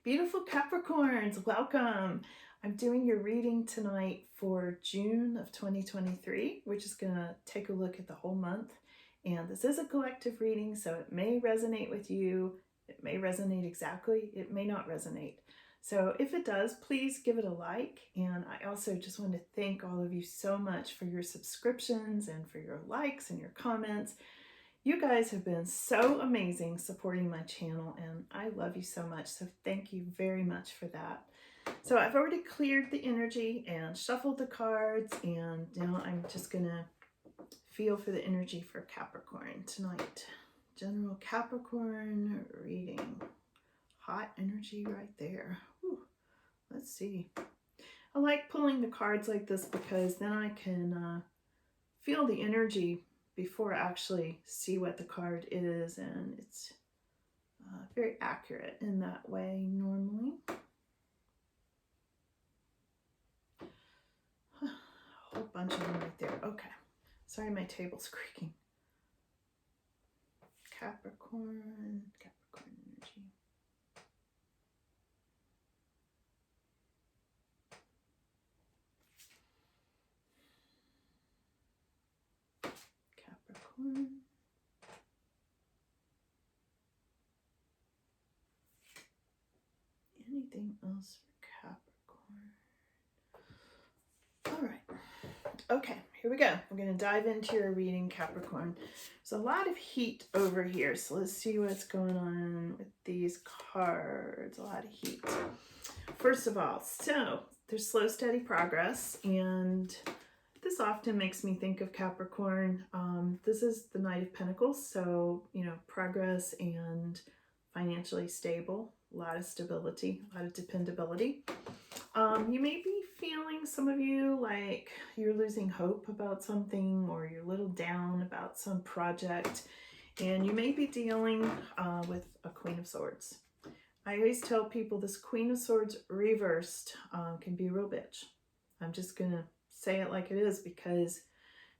Beautiful Capricorns, welcome. I'm doing your reading tonight for June of 2023. We're just going to take a look at the whole month. And this is a collective reading, so it may resonate with you. It may resonate exactly. It may not resonate. So if it does, please give it a like. And I also just want to thank all of you so much for your subscriptions and for your likes and your comments. You guys have been so amazing supporting my channel, and I love you so much, so thank you very much for that. So I've already cleared the energy and shuffled the cards, and now I'm just gonna feel for the energy for Capricorn tonight. General Capricorn reading. Hot energy right there. Whew. Let's see. I like pulling the cards like this because then I can feel the energy before I actually see what the card is, and it's very accurate in that way normally. A whole bunch of them right there. Okay. Sorry, my table's creaking. Capricorn energy. Capricorn. Anything else for Capricorn? All right. Okay, here we go. We're going to dive into your reading, Capricorn. There's a lot of heat over here, so let's see what's going on with these cards. A lot of heat. First of all, so there's slow, steady progress, and this often makes me think of Capricorn. This is the Knight of Pentacles, so, you know, progress and financially stable, a lot of stability, a lot of dependability. You may be feeling, some of you, like you're losing hope about something, or you're a little down about some project, and you may be dealing with a Queen of Swords. I always tell people this Queen of Swords reversed can be a real bitch. I'm just going to say it like it is because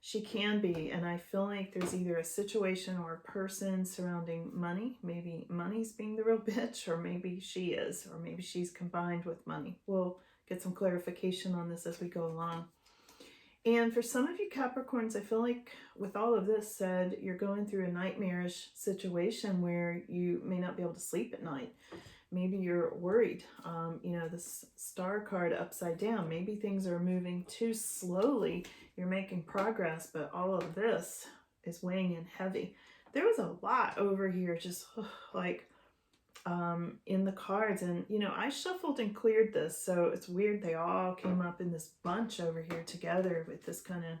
she can be, and I feel like there's either a situation or a person surrounding money. Maybe money's being the real bitch, or maybe she is, or maybe she's combined with money. We'll get some clarification on this as we go along. And for some of you Capricorns, I feel like with all of this said, you're going through a nightmarish situation where you may not be able to sleep at night. Maybe you're worried, you know, this star card upside down. Maybe things are moving too slowly. You're making progress, but all of this is weighing in heavy. There was a lot over here, just like in the cards. And, you know, I shuffled and cleared this, so it's weird. They all came up in this bunch over here together with this kind of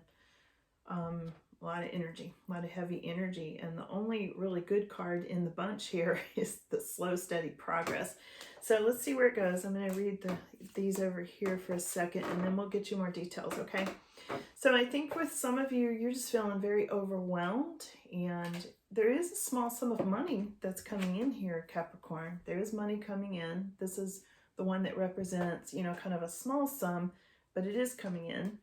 a lot of energy, a lot of heavy energy. And the only really good card in the bunch here is the slow, steady progress. So let's see where it goes. I'm going to read these over here for a second, and then we'll get you more details, okay? So I think with some of you, you're just feeling very overwhelmed, and there is a small sum of money that's coming in here, Capricorn. There is money coming in. This is the one that represents, you know, kind of a small sum, but it is coming in.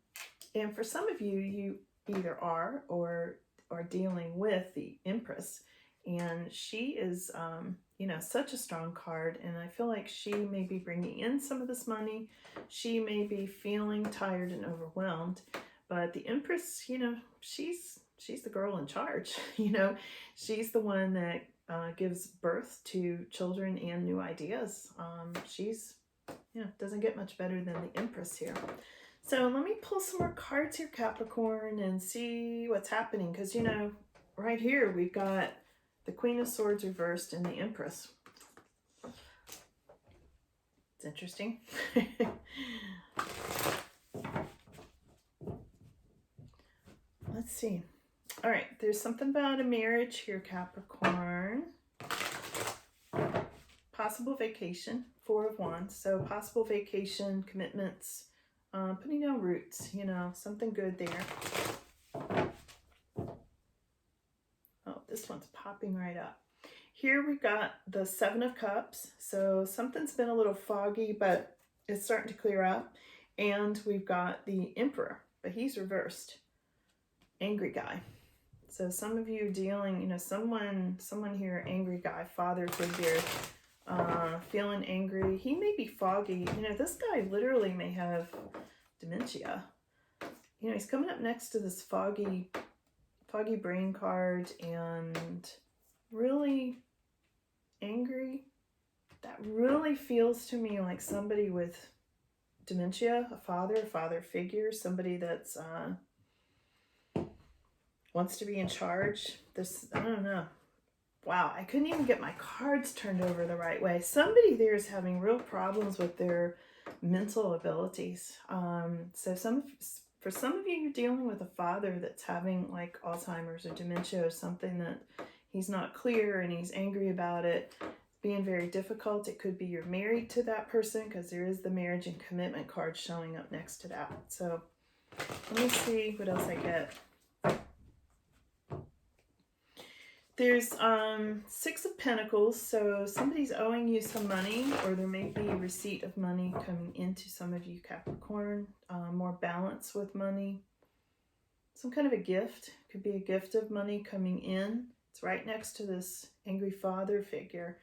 And for some of you, you either are or are dealing with the Empress, and she is you know, such a strong card, and I feel like she may be bringing in some of this money. She may be feeling tired and overwhelmed, but the Empress, you know, she's the girl in charge. You know, she's the one that gives birth to children and new ideas. She's, you know, doesn't get much better than the Empress here. So let me pull some more cards here, Capricorn, and see what's happening. Because, you know, right here we've got the Queen of Swords reversed and the Empress. It's interesting. Let's see. All right, there's something about a marriage here, Capricorn. Possible vacation, Four of Wands. So possible vacation, commitments, putting down roots, you know, something good there. Oh, this one's popping right up. Here we've got the Seven of Cups. So something's been a little foggy, but it's starting to clear up. And we've got the Emperor, but he's reversed. Angry guy. So some of you dealing, you know, someone here, angry guy, father figure, feeling angry. He may be foggy. You know, this guy literally may have dementia. You know, he's coming up next to this foggy brain card and really angry. That really feels to me like somebody with dementia, a father figure, somebody that's wants to be in charge. This, I don't know. Wow, I couldn't even get my cards turned over the right way. Somebody there is having real problems with their mental abilities. So for some of you, you're dealing with a father that's having like Alzheimer's or dementia or something that he's not clear and he's angry about it. Being very difficult. It could be you're married to that person because there is the marriage and commitment card showing up next to that. So let me see what else I get. There's 6 of Pentacles, so somebody's owing you some money, or there may be a receipt of money coming into some of you Capricorn. More balance with money. Some kind of a gift. Could be a gift of money coming in. It's right next to this angry father figure.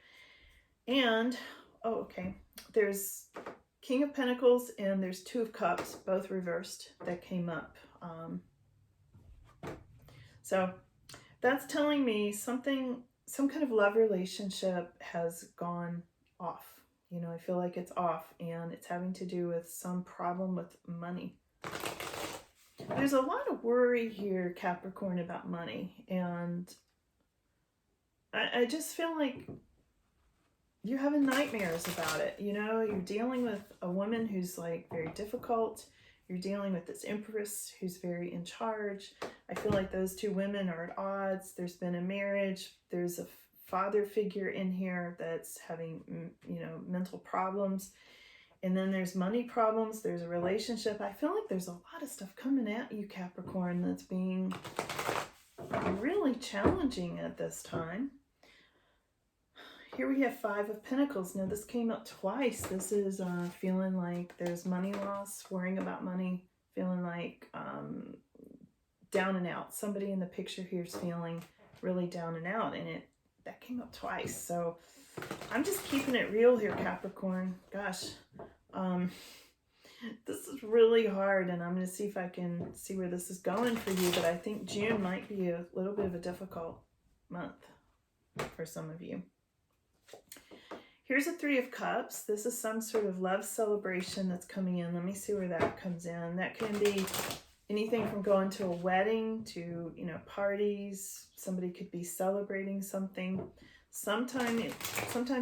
And, oh, okay, there's King of Pentacles and there's 2 of Cups, both reversed, that came up. So that's telling me some kind of love relationship has gone off. You know, I feel like it's off and it's having to do with some problem with money. There's a lot of worry here, Capricorn, about money. And I just feel like you're having nightmares about it. You know, you're dealing with a woman who's like very difficult. You're dealing with this Empress who's very in charge. I feel like those 2 women are at odds. There's been a marriage. There's a father figure in here that's having, you know, mental problems. And then there's money problems. There's a relationship. I feel like there's a lot of stuff coming at you, Capricorn, that's being really challenging at this time. Here we have 5 of Pentacles. Now this came up twice. This is feeling like there's money loss, worrying about money, feeling like down and out. Somebody in the picture here is feeling really down and out, and that came up twice. So I'm just keeping it real here, Capricorn. Gosh, this is really hard, and I'm going to see if I can see where this is going for you, but I think June might be a little bit of a difficult month for some of you. Here's a 3 of Cups. This is some sort of love celebration that's coming in. Let me see where that comes in. That can be anything from going to a wedding to, you know, parties. Somebody could be celebrating something. Sometimes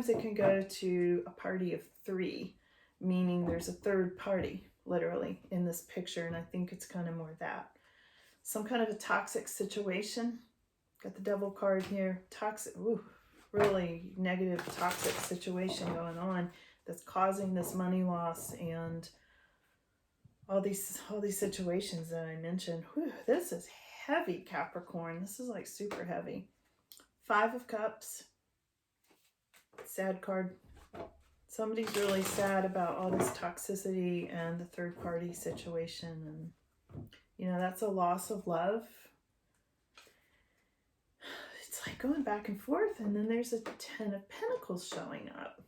it can go to a party of 3, meaning there's a third party, literally, in this picture, and I think it's kind of more that. Some kind of a toxic situation. Got the Devil card here. Toxic, ooh. Really negative, toxic situation going on that's causing this money loss and all these situations that I mentioned. Whew, this is heavy, Capricorn. This is like super heavy. 5 of Cups. Sad card. Somebody's really sad about all this toxicity and the third party situation, and you know, that's a loss of love. Like going back and forth, and then there's a 10 of Pentacles showing up.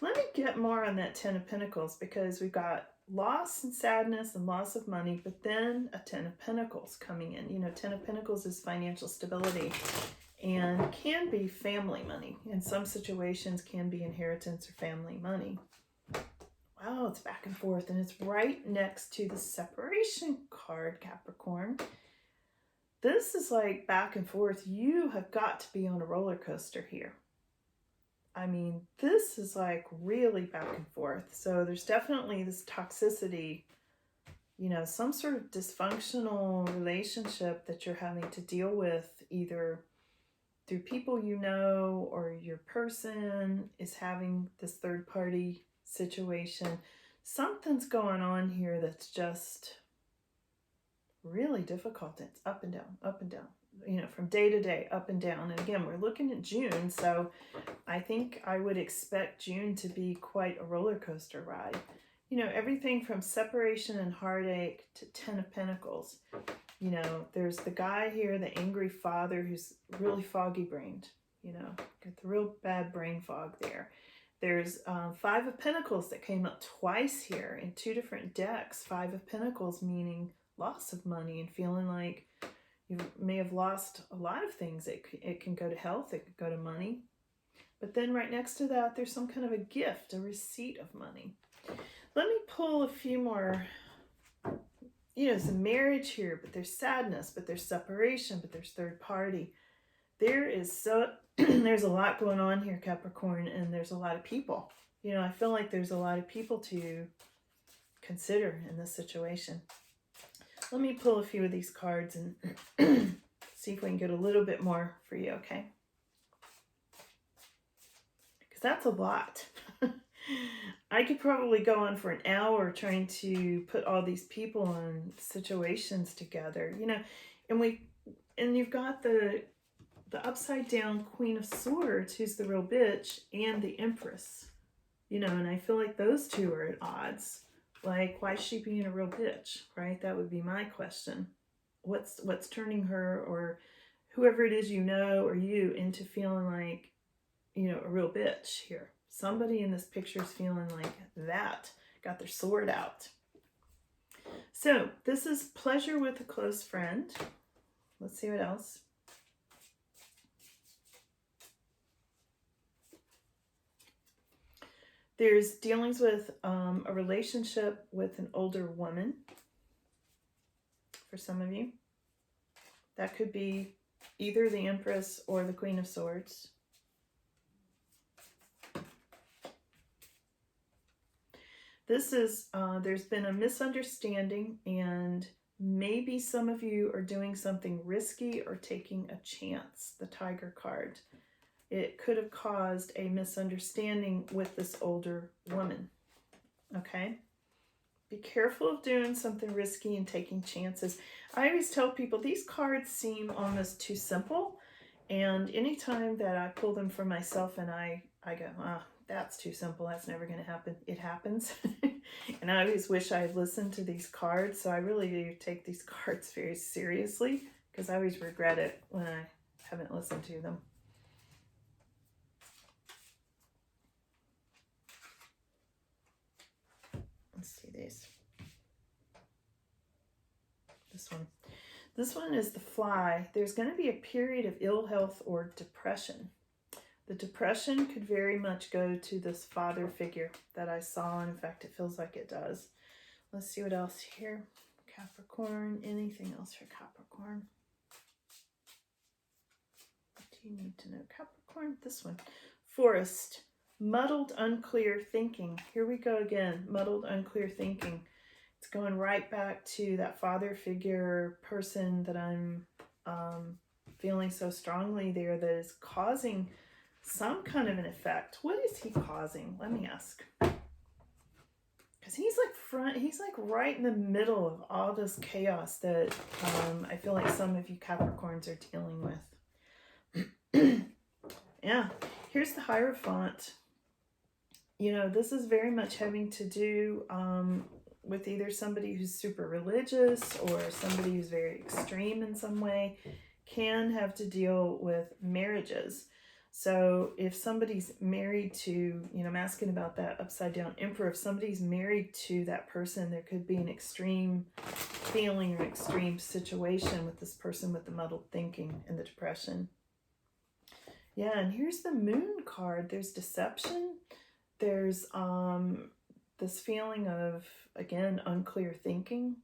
Let me get more on that 10 of Pentacles, because we've got loss and sadness and loss of money, but then a 10 of Pentacles coming in. You know, 10 of Pentacles is financial stability and can be family money. In some situations can be inheritance or family money. Wow, it's back and forth, and it's right next to the separation card, Capricorn. This is like back and forth. You have got to be on a roller coaster here. I mean, this is like really back and forth. So there's definitely this toxicity, you know, some sort of dysfunctional relationship that you're having to deal with, either through people you know, or your person is having this third party situation. Something's going on here that's just really difficult. It's up and down, you know, from day to day, up and down. And again, we're looking at June, so I think I would expect June to be quite a roller coaster ride. You know, everything from separation and heartache to 10 of Pentacles. You know, there's the guy here, the angry father, who's really foggy brained, you know, got the real bad brain fog there. There's Five of Pentacles that came up twice here in two different decks. Five of Pentacles meaning loss of money and feeling like you may have lost a lot of things. It can go to health, it could go to money. But then right next to that, there's some kind of a gift, a receipt of money. Let me pull a few more. You know, there's a marriage here, but there's sadness, but there's separation, but there's third party. There is there's a lot going on here, Capricorn, and there's a lot of people. You know, I feel like there's a lot of people to consider in this situation. Let me pull a few of these cards and see if we can get a little bit more for you, okay? Because that's a lot. I could probably go on for an hour trying to put all these people in situations together, you know, and you've got the upside down Queen of Swords, who's the real bitch, and the Empress, you know, and I feel like those two are at odds. Like, why is she being a real bitch, right? That would be my question. What's turning her or whoever it is, you know, or you into feeling like, you know, a real bitch here? Somebody in this picture is feeling like that, got their sword out. So this is pleasure with a close friend. Let's see what else. There's dealings with a relationship with an older woman for some of you. That could be either the Empress or the Queen of Swords. This is, there's been a misunderstanding, and maybe some of you are doing something risky or taking a chance, the Tiger card. It could have caused a misunderstanding with this older woman, okay? Be careful of doing something risky and taking chances. I always tell people these cards seem almost too simple, and anytime that I pull them for myself and I go, that's too simple, that's never going to happen, it happens. And I always wish I had listened to these cards, so I really do take these cards very seriously, because I always regret it when I haven't listened to them. Let's see these. This one is the Fly. There's going to be a period of ill health or depression. The depression could very much go to this father figure that I saw, and in fact, it feels like it does. Let's see what else here. Capricorn, anything else for Capricorn? What do you need to know, Capricorn? This one, Forest, muddled, unclear thinking. Here we go again, muddled, unclear thinking. It's going right back to that father figure person that I'm feeling so strongly there that is causing some kind of an effect. What is he causing? Let me ask. Because he's like right in the middle of all this chaos that I feel like some of you Capricorns are dealing with. Yeah, here's the Hierophant. You know, this is very much having to do with either somebody who's super religious or somebody who's very extreme in some way, can have to deal with marriages. So if somebody's married to, you know, I'm asking about that upside down Emperor, if somebody's married to that person, there could be an extreme feeling or extreme situation with this person with the muddled thinking and the depression. Yeah, and here's the Moon card. There's deception. There's this feeling of, again, unclear thinking.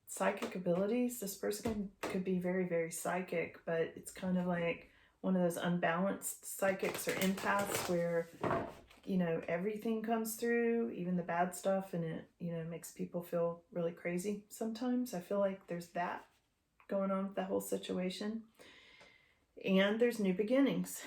Psychic abilities. This person could be very, very psychic, but it's kind of like one of those unbalanced psychics or empaths where, you know, everything comes through, even the bad stuff, and it, you know, makes people feel really crazy sometimes. I feel like there's that going on with that whole situation. And there's new beginnings.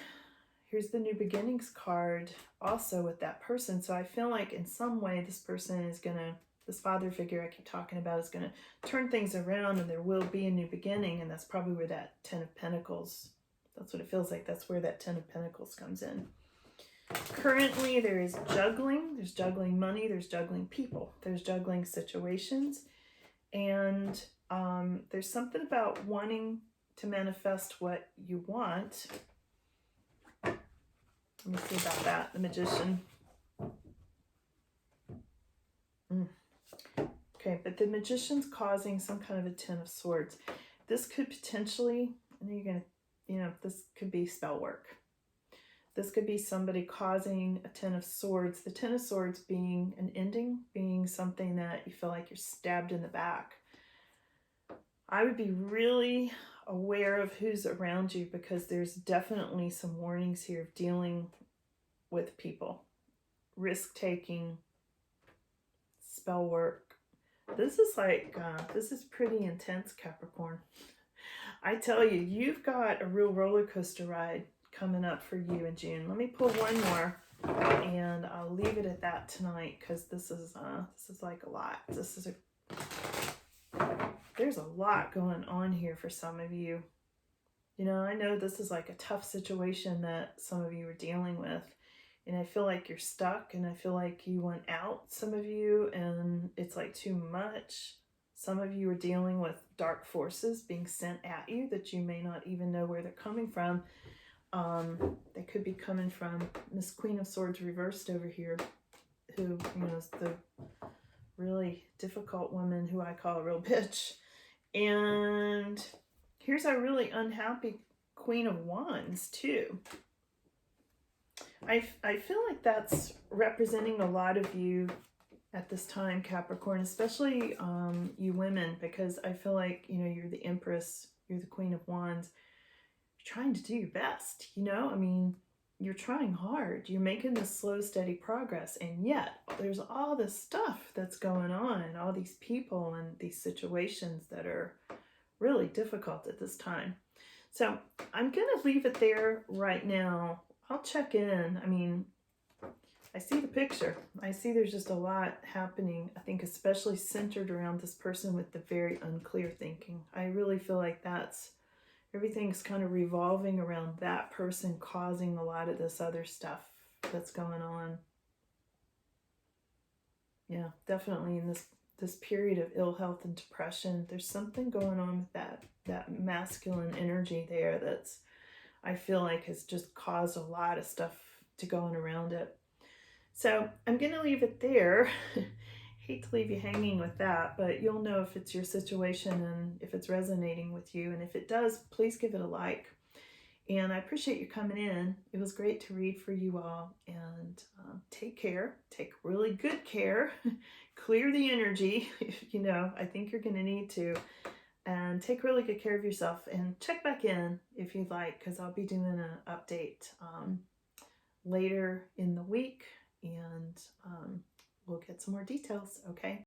Here's the new beginnings card also with that person. So I feel like in some way this person is going to, this father figure I keep talking about, is going to turn things around, and there will be a new beginning. And that's probably where that Ten of Pentacles, that's what it feels like. That's where that Ten of Pentacles comes in. Currently there is juggling. There's juggling money. There's juggling people. There's juggling situations. And there's something about wanting to manifest what you want. Let me see about that. The Magician. Okay, but the Magician's causing some kind of a Ten of Swords. This could potentially, and you're going to, this could be spell work. This could be somebody causing a Ten of Swords. The Ten of Swords being an ending, being something that you feel like you're stabbed in the back. I would be really aware of who's around you, because there's definitely some warnings here of dealing with people. Risk-taking, spell work. This is like, this is pretty intense, Capricorn. I tell you, you've got a real roller coaster ride coming up for you in June. Let me pull one more, and I'll leave it at that tonight, because this is like a lot. There's a lot going on here for some of you. I know this is like a tough situation that some of you are dealing with, and I feel like you're stuck, and I feel like you want out, some of you, and it's like too much. Some of you are dealing with dark forces being sent at you that you may not even know where they're coming from. They could be coming from Miss Queen of Swords reversed over here, who, is the really difficult woman who I call a real bitch. And here's a really unhappy Queen of Wands too. I feel like that's representing a lot of you at this time, Capricorn, especially you women, because I feel like, you're the Empress, you're the Queen of Wands. You're trying to do your best, you're trying hard. You're making this slow, steady progress, and yet there's all this stuff that's going on, and all these people and these situations that are really difficult at this time. So I'm going to leave it there right now. I'll check in. I see the picture. I see there's just a lot happening, I think, especially centered around this person with the very unclear thinking. I really feel like everything's kind of revolving around that person, causing a lot of this other stuff that's going on. Yeah, definitely in this period of ill health and depression, there's something going on with that masculine energy there that's, I feel like, has just caused a lot of stuff to go on around it. So I'm going to leave it there. Hate to leave you hanging with that, but you'll know if it's your situation and if it's resonating with you. And if it does, please give it a like. And I appreciate you coming in. It was great to read for you all. And take care. Take really good care. Clear the energy. I think you're going to need to. And take really good care of yourself. And check back in if you'd like, because I'll be doing an update later in the week. And we'll get some more details, okay?